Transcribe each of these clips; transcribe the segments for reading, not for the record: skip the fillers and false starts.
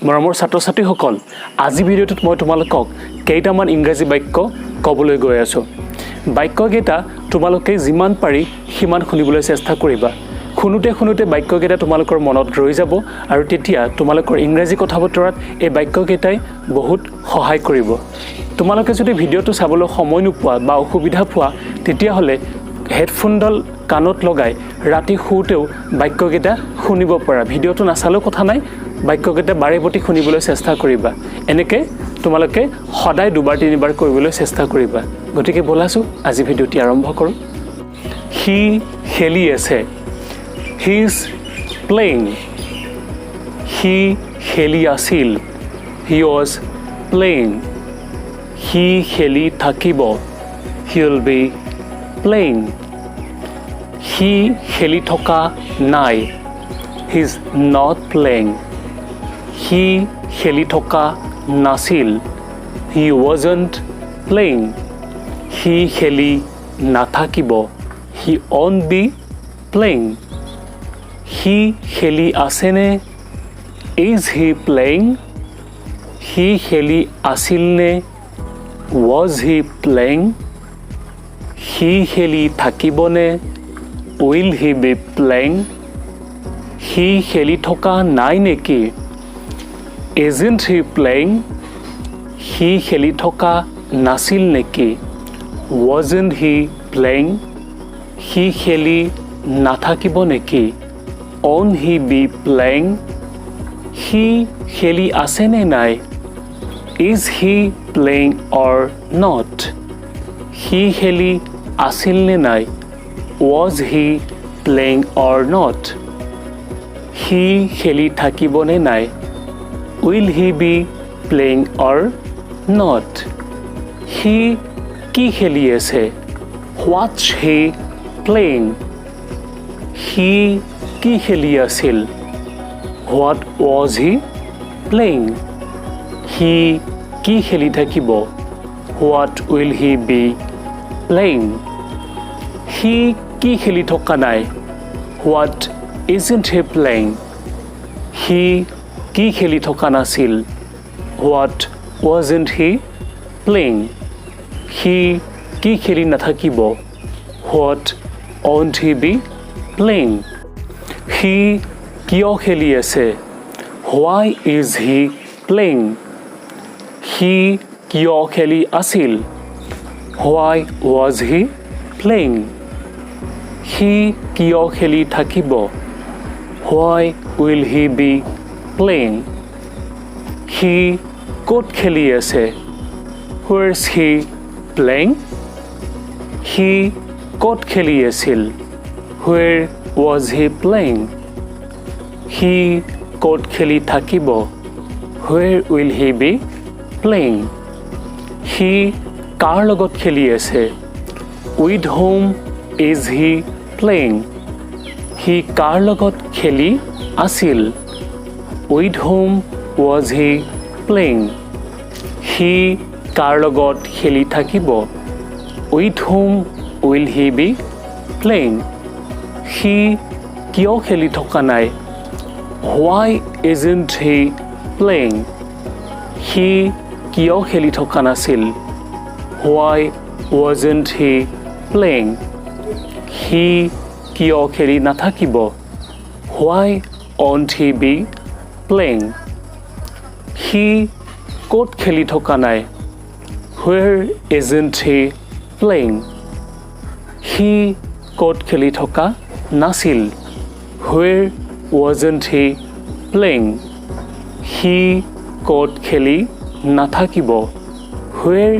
মৰমৰ ছাত্ৰ-ছাত্ৰীসকল আজি ভিডিঅ'টোত মই তোমালোকক কেইটামান ইংৰাজী বাক্য ক'বলৈ গৈ আছো বাক্যকেইটা তোমালোকে যিমান পাৰি সিমান শুনিবলৈ চেষ্টা কৰিবা শুনুতে বাক্যকেইটা তোমালোকৰ মনত ৰৈ যাব আৰু তেতিয়া তোমালোকৰ ইংৰাজী কথা বতৰাত এই বাক্যকেইটাই বহুত সহায় কৰিব তোমালোকে যদি ভিডিঅ'টো চাবলৈ সময় নোপোৱা বা অসুবিধা পোৱা তেতিয়া হলে হেডফোনডাল কাণত লগাই ৰাতি শুতেও বাক্যকেইটা শুনিব পাৰা ভিডিঅ'টো নাচালেও কথা নাই বাক্যকেইটা বাৰেপতি শুনিবলৈ চেষ্টা কৰিবা এনেকৈ তোমালোকে সদায় দুবাৰ তিনিবাৰ কৰিবলৈ চেষ্টা কৰিবা গতিকে বলাছো আজি ভিডিঅ'টি আৰম্ভ কৰোঁ হি খেলি আছে হি ইজ প্লেইং হি খেলি আছিল হি ৱাজ প্লেইং হি খেলি থাকিব হি উইল বি প্লেইং হি খেলি থকা নাই হি ইজ নট প্লেইং হি খেলি থকা নাছিল হি ৱাজন্ট প্লেইং হি খেলি নাথাকিব হি অন বি প্লেইং হি খেলি আছেনে ইজ হি প্লেইং হি খেলি আছিলনে ৱাজ হি প্লেইং হি খেলি থাকিবনে উইল হি বি প্লেইং হি খেলি থকা নাই নেকি isn't he playing হি খেলি থকা নাছিল নেকি wasn't he playing হি খেলি নাথাকিব নেকি on he be playing হি খেলি আছে নে নাই is he playing or not হি খেলি আছিল নে নাই was he playing or not হি খেলি থাকিব নে নাই will he be playing or not হি কি খেলি আছে what's he playing হি কি খেলি আছিল what was he playing হি কি খেলি থাকিব what will he be playing হি কি খেলি থকা নাই what isn't he playing হি কি খেলি থকা নাছিল what wasn't he playing হি কি খেলি নাথাকিব what won't he be playing হি কিয় খেলি আছে why is he playing হি কিয় খেলি আছিল why was he playing হি কিয় খেলি থাকিব why will he be playing হি ক'ত খেলি আছে where is he playing হি ক'ত খেলি আছিল where was he playing হি ক'ত খেলি থাকিব where will he be playing হি কাৰ লগত খেলি আছে with whom is he playing হি কাৰ লগত খেলি আছিল with whom was he playing হি কাৰ লগত খেলি থাকিব with whom will he be playing হি কিয় খেলি থকা নাই why isn't he playing হি কিয় খেলি থকা নাছিল why wasn't he playing হি কিয় খেলি নাথাকিব why won't he be playing হি ক'ত খেলি থকা নাই where isn't he playing হি ক'ত খেলি থকা নাছিল where wasn't he playing হি ক'ত খেলি নাথাকিব where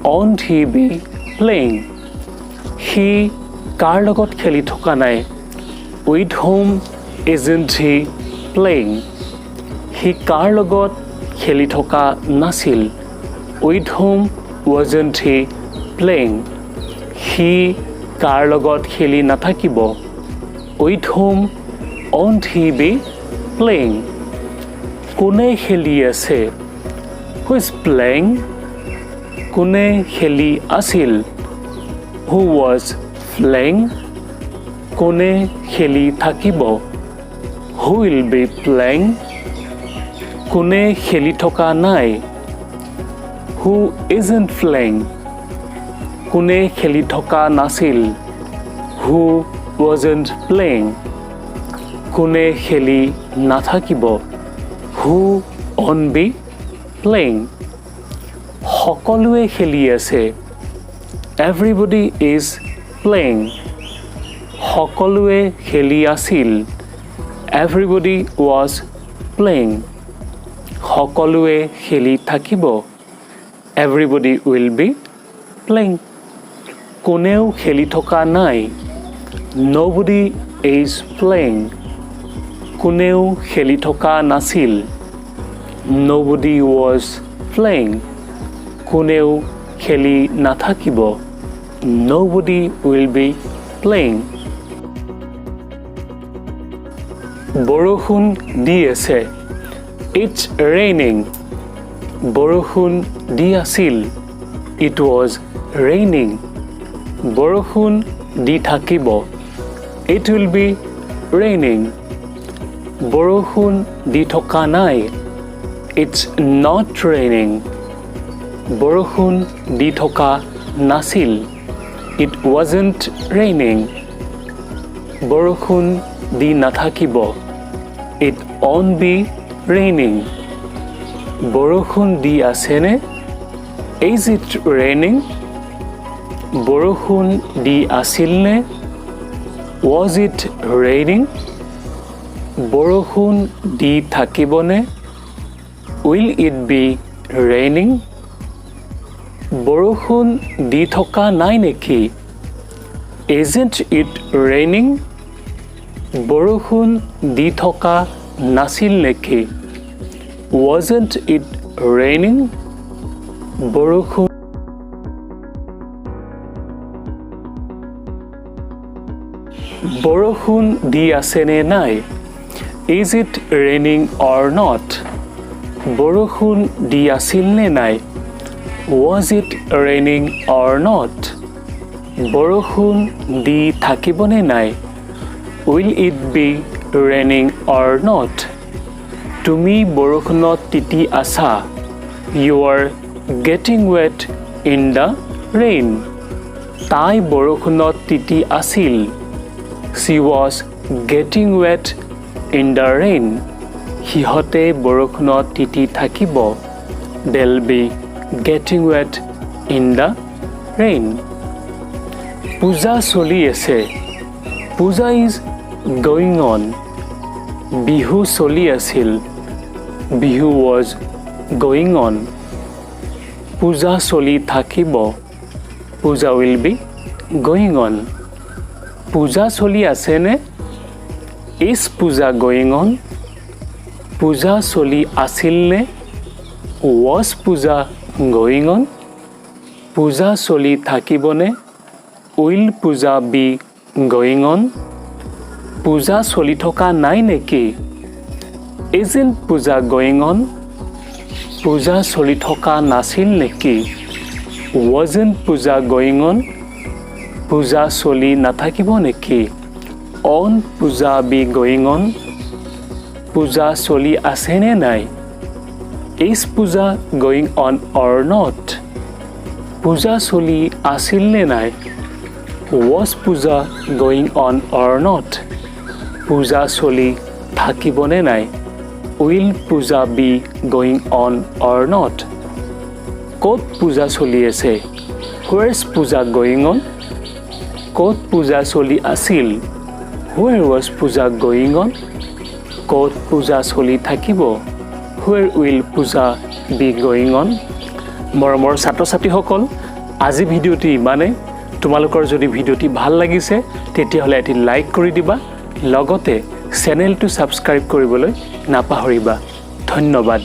won't he be playing হি কাৰ লগত খেলি থকা নাই with whom isn't he playing হি কাৰ লগত খেলি থকা নাছিল with whom wasn't he playing হি কাৰ লগত খেলি নাথাকিব with whom won't he be playing কোনে খেলি আছে who is playing কোনে খেলি আছিল who was playing কোনে খেলি থাকিব who will be playing কোনে খেলি থকা নাই who isn't playing কোনে খেলি থকা নাছিল who wasn't playing কোনে খেলি নাথাকিব who won't be playing সকলোৱে খেলি আছে everybody is playing সকলোৱে খেলি আছিল everybody was playing সকলোৱে খেলি থাকিব everybody will be playing কোনেও খেলি থকা নাই nobody is playing কোনেও খেলি থকা নাছিল nobody was playing কোনেও খেলি নাথাকিব nobody will be playing বৰষুণ দি আছে it's raining বৰষুণ দি আছিল it was raining বৰষুণ দি থাকিব it will be raining বৰষুণ দি থকা নাই it's not raining বৰষুণ দি থকা নাছিল it wasn't raining বৰষুণ দি নাথাকিব it won't be raining বৰষুণ দি আছেনে is it raining বৰষুণ দি আছিলনে was it raining বৰষুণ দি থাকিবনে will it be raining বৰষুণ দি থকা নাই নেকি isn't it raining বৰষুণ দি থকা নাছিল নেকি wasn't it raining বৰষুণ বৰষুণ দি আছেনে নাই is it raining or not বৰষুণ দি আছিল নে নাই was it raining or not বৰষুণ দি থাকিবনে নাই will it be raining or not তুমি বৰষুণত তিতি আছা you are getting wet in the rain তাই বৰষুণত তিতি আছিল she was getting wet in the rain সিহঁতে বৰষুণত তিতি থাকিব they'll be getting wet in the rain পূজা চলি আছে পূজা is going on বিহু চলি আছিল বিহু was going on পূজা চলি থাকিব পূজা will be going on পূজা চলি আছেনে is পূজা going on পূজা চলি আছিলনে was পূজা going on পূজা চলি থাকিবনে will পূজা be going on পূজা চলি থকা নাই নেকি isn't পূজা going on পূজা চলি থকা নাছিল নেকি wasn't পূজা going on পূজা চলি নাথাকিব নেকি won't পূজা be going on পূজা চলি আছেনে নাই is পূজা going on or not পূজা চলি আছিল নে নাই was পূজা going on or not পূজা চলি থাকিবনে নাই will পূজা be going on or not ক'ত পূজা চলি আছে where's পূজা going on ক'ত পূজা চলি আছিল where was পূজা going on ক'ত পূজা চলি থাকিব where will পূজা be going on মৰমৰ ছাত্ৰ ছাত্ৰীসকল আজি ভিডিঅ'টি ইমানে তোমালোকৰ যদি ভিডিঅ'টি ভাল লাগিছে তেতিয়াহ'লে এটি লাইক কৰি দিবা লগতে চেনেলটো সাবস্ক্ৰাইব কৰিবলৈ নাপাহৰিবা ধন্যবাদ